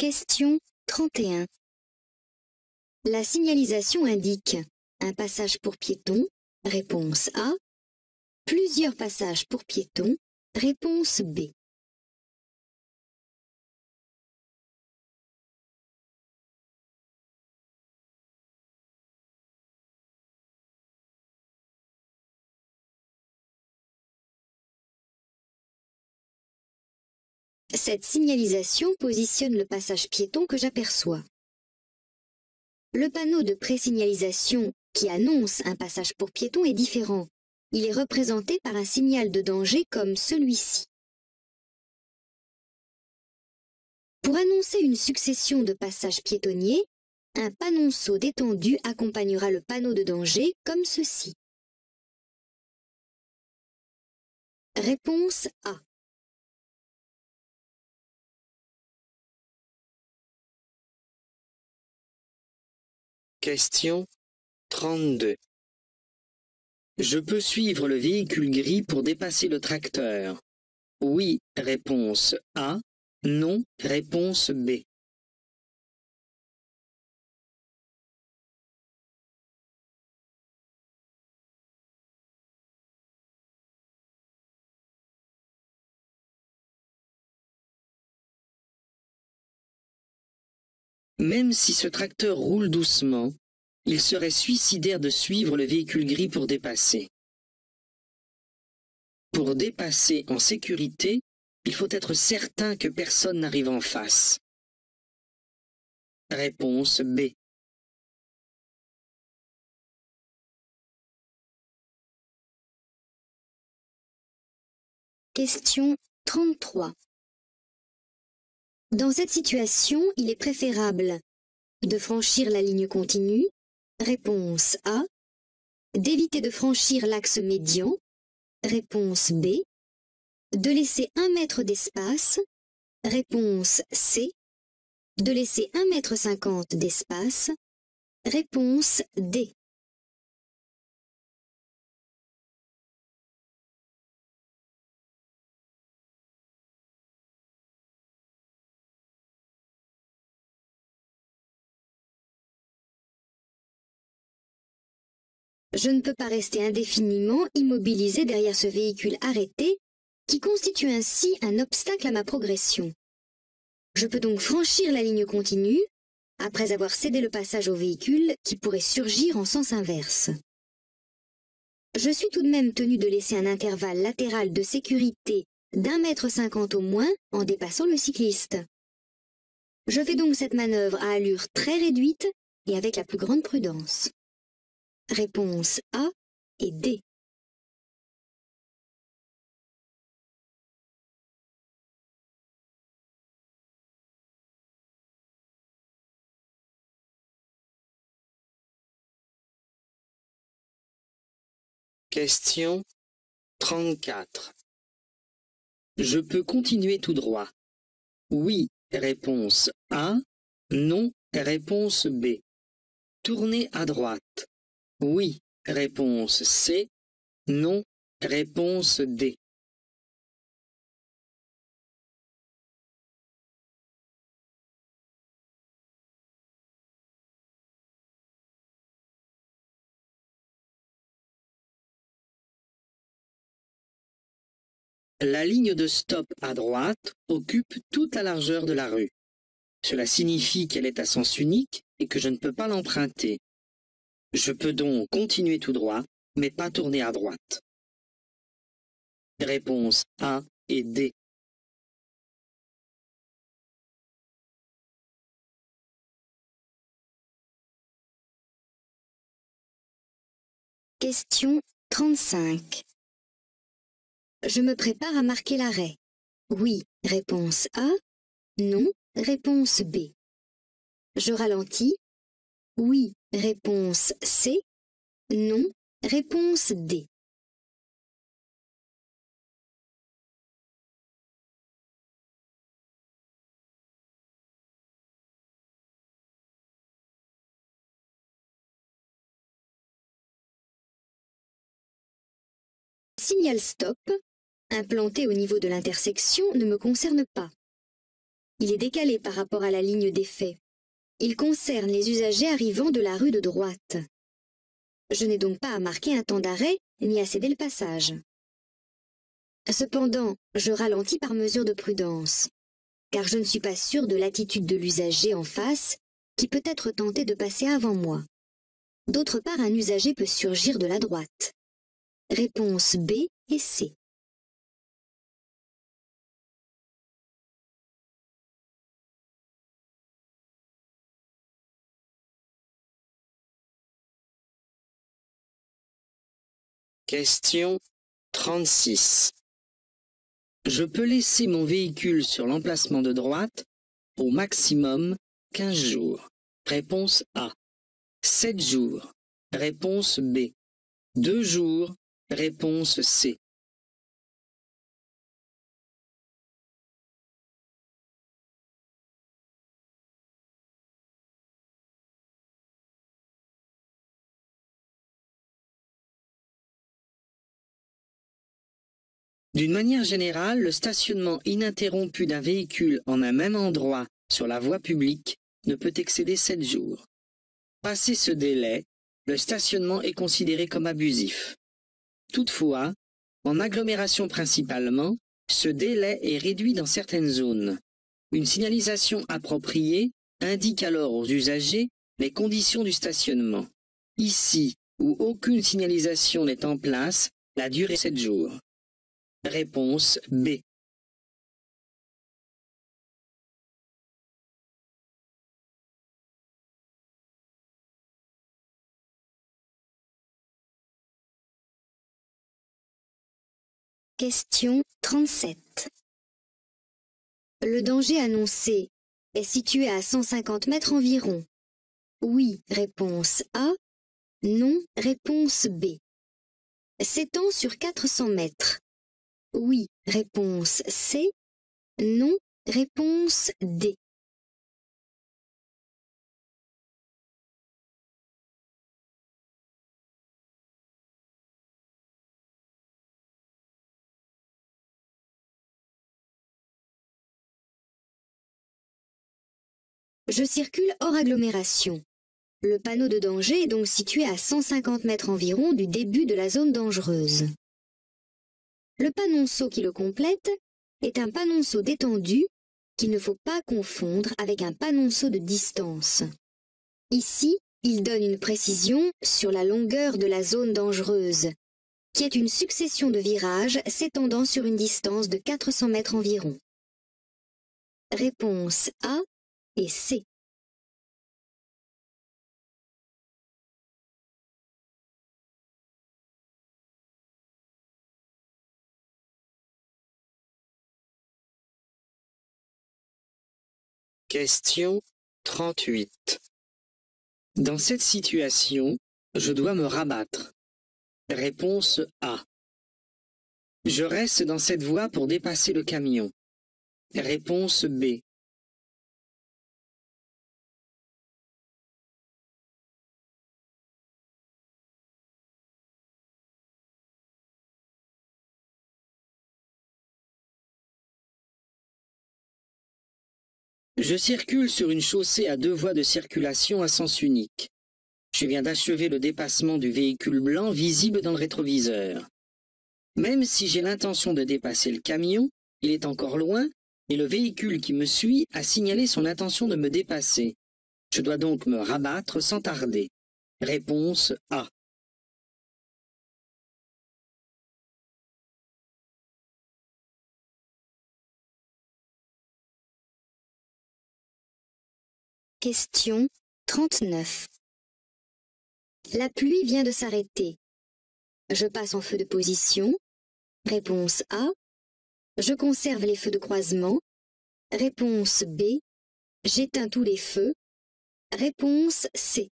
Question 31. La signalisation indique un passage pour piétons, réponse A. Plusieurs passages pour piétons, réponse B. Cette signalisation positionne le passage piéton que j'aperçois. Le panneau de présignalisation qui annonce un passage pour piéton est différent. Il est représenté par un signal de danger comme celui-ci. Pour annoncer une succession de passages piétonniers, un panonceau détendu accompagnera le panneau de danger comme ceci. Réponse A. Question 32. Je peux suivre le véhicule gris pour dépasser le tracteur. Oui, réponse A. Non, réponse B. Même si ce tracteur roule doucement, il serait suicidaire de suivre le véhicule gris pour dépasser. Pour dépasser en sécurité, il faut être certain que personne n'arrive en face. Réponse B. Question 33. Dans cette situation, il est préférable de franchir la ligne continue, réponse A, d'éviter de franchir l'axe médian, réponse B, de laisser 1 mètre d'espace, réponse C, de laisser 1,50 m d'espace, réponse D. Je ne peux pas rester indéfiniment immobilisé derrière ce véhicule arrêté, qui constitue ainsi un obstacle à ma progression. Je peux donc franchir la ligne continue, après avoir cédé le passage au véhicule qui pourrait surgir en sens inverse. Je suis tout de même tenu de laisser un intervalle latéral de sécurité d'1,50 m au moins en dépassant le cycliste. Je fais donc cette manœuvre à allure très réduite et avec la plus grande prudence. Réponse A et D. Question 34. Je peux continuer tout droit. Oui, réponse A. Non, réponse B. Tourner à droite. Oui, réponse C. Non, réponse D. La ligne de stop à droite occupe toute la largeur de la rue. Cela signifie qu'elle est à sens unique et que je ne peux pas l'emprunter. Je peux donc continuer tout droit, mais pas tourner à droite. Réponse A et D. Question 35. Je me prépare à marquer l'arrêt. Oui, réponse A. Non, réponse B. Je ralentis. Oui, réponse C. Non, réponse D. Signal stop, implanté au niveau de l'intersection, ne me concerne pas. Il est décalé par rapport à la ligne d'effet. Il concerne les usagers arrivant de la rue de droite. Je n'ai donc pas à marquer un temps d'arrêt ni à céder le passage. Cependant, je ralentis par mesure de prudence, car je ne suis pas sûr de l'attitude de l'usager en face qui peut être tenté de passer avant moi. D'autre part, un usager peut surgir de la droite. Réponse B et C. Question 36. Je peux laisser mon véhicule sur l'emplacement de droite au maximum 15 jours. Réponse A. 7 jours. Réponse B. 2 jours. Réponse C. D'une manière générale, le stationnement ininterrompu d'un véhicule en un même endroit sur la voie publique ne peut excéder 7 jours. Passé ce délai, le stationnement est considéré comme abusif. Toutefois, en agglomération principalement, ce délai est réduit dans certaines zones. Une signalisation appropriée indique alors aux usagers les conditions du stationnement. Ici, où aucune signalisation n'est en place, la durée est 7 jours. Réponse B. Question 37. Le danger annoncé est situé à 150 mètres environ. Oui, réponse A. Non, réponse B. S'étend sur 400 mètres. Oui, réponse C. Non, réponse D. Je circule hors agglomération. Le panneau de danger est donc situé à 150 mètres environ du début de la zone dangereuse. Le panonceau qui le complète est un panonceau d'étendue qu'il ne faut pas confondre avec un panonceau de distance. Ici, il donne une précision sur la longueur de la zone dangereuse, qui est une succession de virages s'étendant sur une distance de 400 mètres environ. Réponse A et C. Question 38. Dans cette situation, je dois me rabattre. Réponse A. Je reste dans cette voie pour dépasser le camion. Réponse B. Je circule sur une chaussée à 2 voies de circulation à sens unique. Je viens d'achever le dépassement du véhicule blanc visible dans le rétroviseur. Même si j'ai l'intention de dépasser le camion, il est encore loin et le véhicule qui me suit a signalé son intention de me dépasser. Je dois donc me rabattre sans tarder. Réponse A. Question 39. La pluie vient de s'arrêter. Je passe en feu de position. Réponse A. Je conserve les feux de croisement. Réponse B. J'éteins tous les feux. Réponse C.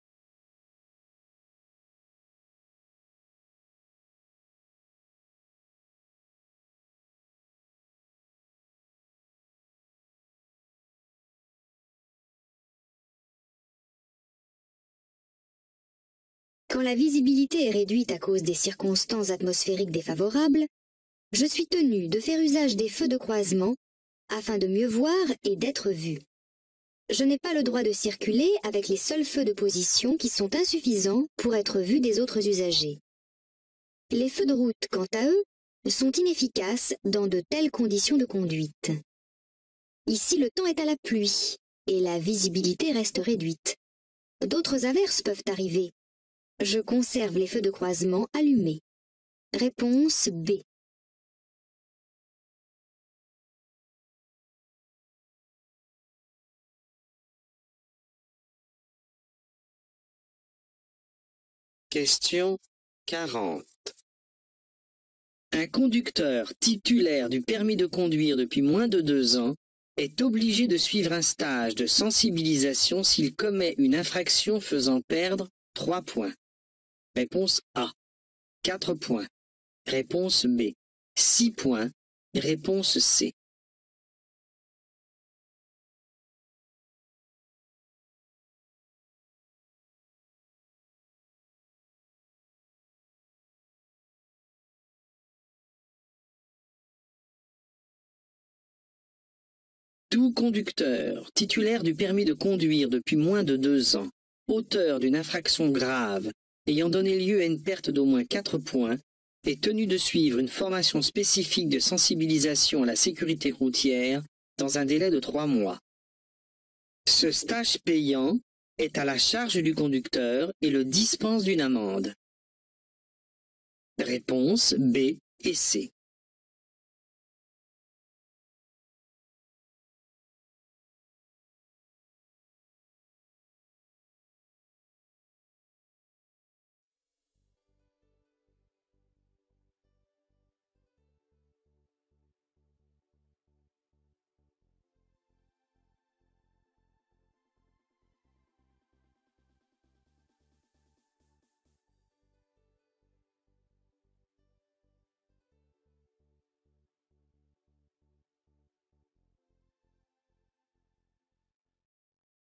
Quand la visibilité est réduite à cause des circonstances atmosphériques défavorables, je suis tenu de faire usage des feux de croisement afin de mieux voir et d'être vu. Je n'ai pas le droit de circuler avec les seuls feux de position qui sont insuffisants pour être vus des autres usagers. Les feux de route, quant à eux, sont inefficaces dans de telles conditions de conduite. Ici, le temps est à la pluie et la visibilité reste réduite. D'autres averses peuvent arriver. Je conserve les feux de croisement allumés. Réponse B. Question 40. Un conducteur titulaire du permis de conduire depuis moins de 2 ans est obligé de suivre un stage de sensibilisation s'il commet une infraction faisant perdre 3 points. Réponse A. 4 points. Réponse B. 6 points. Réponse C. Tout conducteur titulaire du permis de conduire depuis moins de 2 ans, auteur d'une infraction grave, ayant donné lieu à une perte d'au moins 4 points, est tenu de suivre une formation spécifique de sensibilisation à la sécurité routière dans un délai de 3 mois. Ce stage payant est à la charge du conducteur et le dispense d'une amende. Réponse B et C.